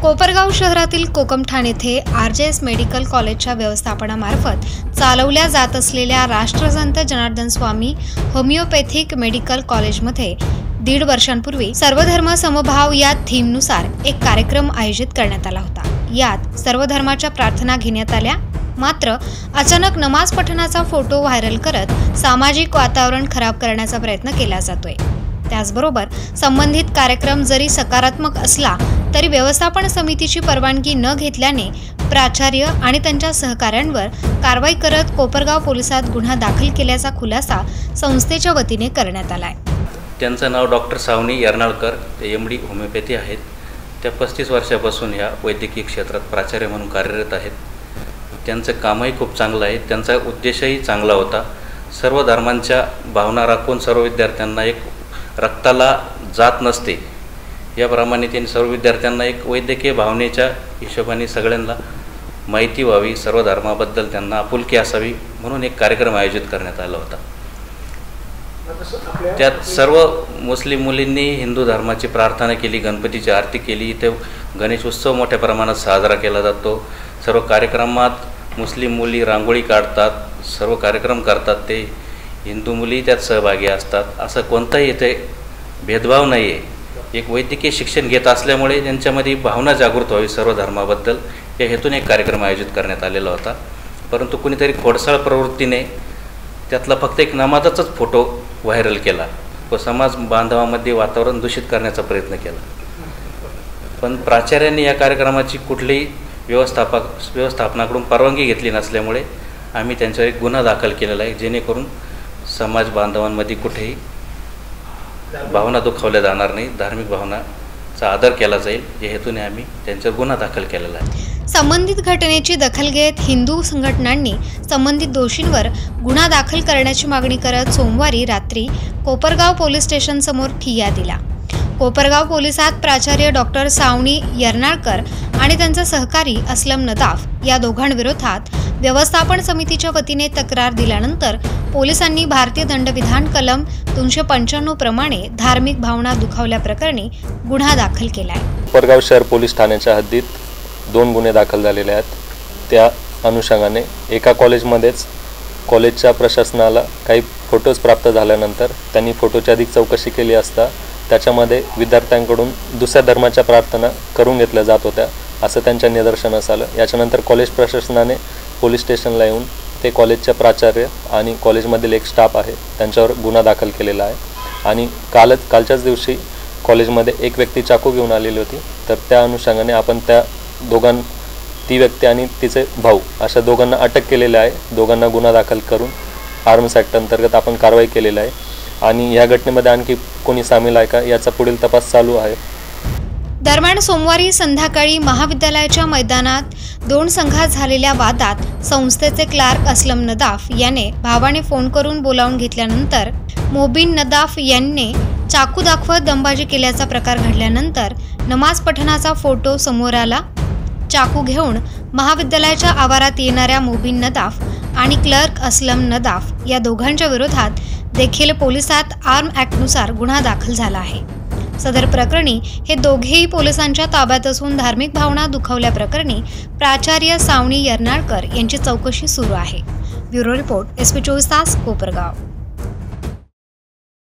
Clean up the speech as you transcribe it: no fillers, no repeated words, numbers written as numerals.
कोपरगाव शहरातील कोकमठाण येथे RJS medical कॉलेजच्या व्यवस्थापनामार्फत चालवल्या जात असलेल्या राष्ट्रसंत जनार्दन स्वामी होमिओपॅथिक मेडिकल कॉलेजमध्ये 1.5 वर्षांपूर्वी सर्वधर्म समभाव या थीमनुसार एक कार्यक्रम आयोजित करण्यात आला होता। यात सर्व धर्माच्या प्रार्थना घेण्यात आल्या। मात्र अचानक नमाज पठणाचा फोटो व्हायरल करत सामाजिक वातावरण खराब करण्याचा प्रयत्न केला जातोय। त्याचबरोबर संबंधित कार्यक्रम जरी सकारात्मक असला तरी व्यवस्थापन समितीची परवानगी न घेतल्याने प्राचार्य आणि त्यांच्या सहकाऱ्यांवर कारवाई करत कोपरगाव पोलिसात गुन्हा दाखल केल्याचा खुलासा संस्थेच्या वतीने करण्यात आलाय। त्यांचं नाव डॉक्टर सावनी यर्नाळकर, ते MD होमिओपॅथी आहेत। त्या 35 वर्षापासून या वैद्यकीय क्षेत्रात प्राचार्य म्हणून कार्यरत आहेत। त्यांचं कामही खूप चांगलं आहे, त्यांचा उद्देशही चांगला होता। सर्व धर्मांच्या भावना राखून सर्व विद्यार्थ्यांना एक रक्ताला जात नसते याप्रमाणे त्यांनी सर्व विद्यार्थ्यांना एक वैद्यकीय भावनेच्या हिशोबाने सगळ्यांना माहिती व्हावी, सर्व धर्माबद्दल त्यांना आपुलकी असावी म्हणून एक कार्यक्रम आयोजित करण्यात आला होता। त्यात सर्व मुस्लिम मुलींनी हिंदू धर्माची प्रार्थना केली, गणपतीची आरती केली। इथे गणेश उत्सव मोठ्या प्रमाणात साजरा केला जातो। सर्व कार्यक्रमात मुस्लिम मुली रांगोळी काढतात, सर्व कार्यक्रम करतात, ते हिंदू मुली त्यात सहभागी असतात। असं कोणताही इथे भेदभाव नाही आहे। एक वैद्यकीय शिक्षण घेत असल्यामुळे त्यांच्यामध्ये भावना जागृत व्हावी सर्व धर्माबद्दल या हेतून एक कार्यक्रम आयोजित करण्यात आलेला होता। परंतु कुणीतरी खोडसाळ प्रवृत्तीने त्यातला फक्त एक नमाजाचाच फोटो व्हायरल केला व समाज बांधवामध्ये वातावरण दूषित करण्याचा प्रयत्न केला। पण प्राचार्यांनी या कार्यक्रमाची कुठलीही व्यवस्थापनाकडून परवानगी घेतली नसल्यामुळे आम्ही त्यांच्यावर एक गुन्हा दाखल केलेला आहे, जेणेकरून समाज बांधवांमध्ये कुठेही भावना दुखावल्या जाणार नाही, धार्मिक भावनाचा आदर केला जाईल या हेतूने आम्ही त्यांच्यावर गुन्हा दाखल केलेला आहे। संबंधित घटनेची दखल घेत हिंदू संघटनांनी संबंधित दोषींवर गुन्हा दाखल करण्याची मागणी करत सोमवारी रात्री कोपरगाव पोलीस स्टेशन समोर ठिय्या दिला। कोपरगाव पोलिसात प्राचार्य डॉक्टर सावनी यर्नाळकर आणि त्यांचा सहकारी असलम नदाफ या दोघांविरोधात व्यवस्थापन समितीच्या वतीने तक्रार दिल्यानंतर पोलिसांनी भारतीय दंडविधान कलम 395 प्रमाणे धार्मिक भावना दुखावल्याप्रकरणी गुन्हा दाखल केला आहे। कोपरगाव शहर पोलीस ठाण्याच्या हद्दीत 2 गुन्हे दाखल झालेले आहेत। त्या अनुषंगाने एका कॉलेजमध्येच कॉलेजच्या प्रशासनाला काही फोटोज प्राप्त झाल्यानंतर त्यांनी फोटोची अधिक चौकशी केली असता त्याच्यामध्ये विद्यार्थ्यांकडून दुसऱ्या धर्माच्या प्रार्थना करून घेतल्या जात होत्या असं त्यांच्या निदर्शनास आलं। याच्यानंतर कॉलेज प्रशासनाने पोलीस स्टेशनला येऊन ते कॉलेजच्या प्राचार्य आणि कॉलेजमधील एक स्टाफ आहे त्यांच्यावर गुन्हा दाखल केलेला आहे। आणि कालच्याच दिवशी कॉलेजमध्ये एक व्यक्ती चाकू घेऊन आलेली होती, तर त्या अनुषंगाने आपण ती व्यक्ती आणि तिचे भाऊ अशा दोघांना अटक केलेली आहे। दोघांना गुन्हा दाखल करून आर्म्स ॲक्ट अंतर्गत आपण कारवाई केलेली आहे आणि या घटनेमध्ये आणखी कोणी सामील आहे का याचा पुढील तपास चालू आहे। दरम्यान सोमवारी संध्याकाळी महाविद्यालयाच्या मैदानात 2 संघात झालेल्या वादात संस्थेचे क्लार्क असलम नदाफ याने भावाने फोन करून बोलावून घेतल्यानंतर मोबिन नदाफ यांनी चाकू दाखवत दमबाजी केल्याचा प्रकार घडल्यानंतर नमाज पठणाचा फोटो समोर आला। चाकू घेऊन महाविद्यालयाच्या आवारात येणाऱ्या मोबिन नदाफ आणि क्लर्क असलम नदाफ या दोघांच्या विरोधात देखील पोलिसात आर्म ॲक्टनुसार गुन्हा दाखल झाला आहे। सदर प्रकरणी हे दोघेही पोलिसांच्या ताब्यात असून धार्मिक भावना दुखावल्याप्रकरणी प्राचार्य सावनी यर्नाळकर यांची चौकशी सुरू आहे। ब्युरो रिपोर्ट SP 24 तास कोपरगाव।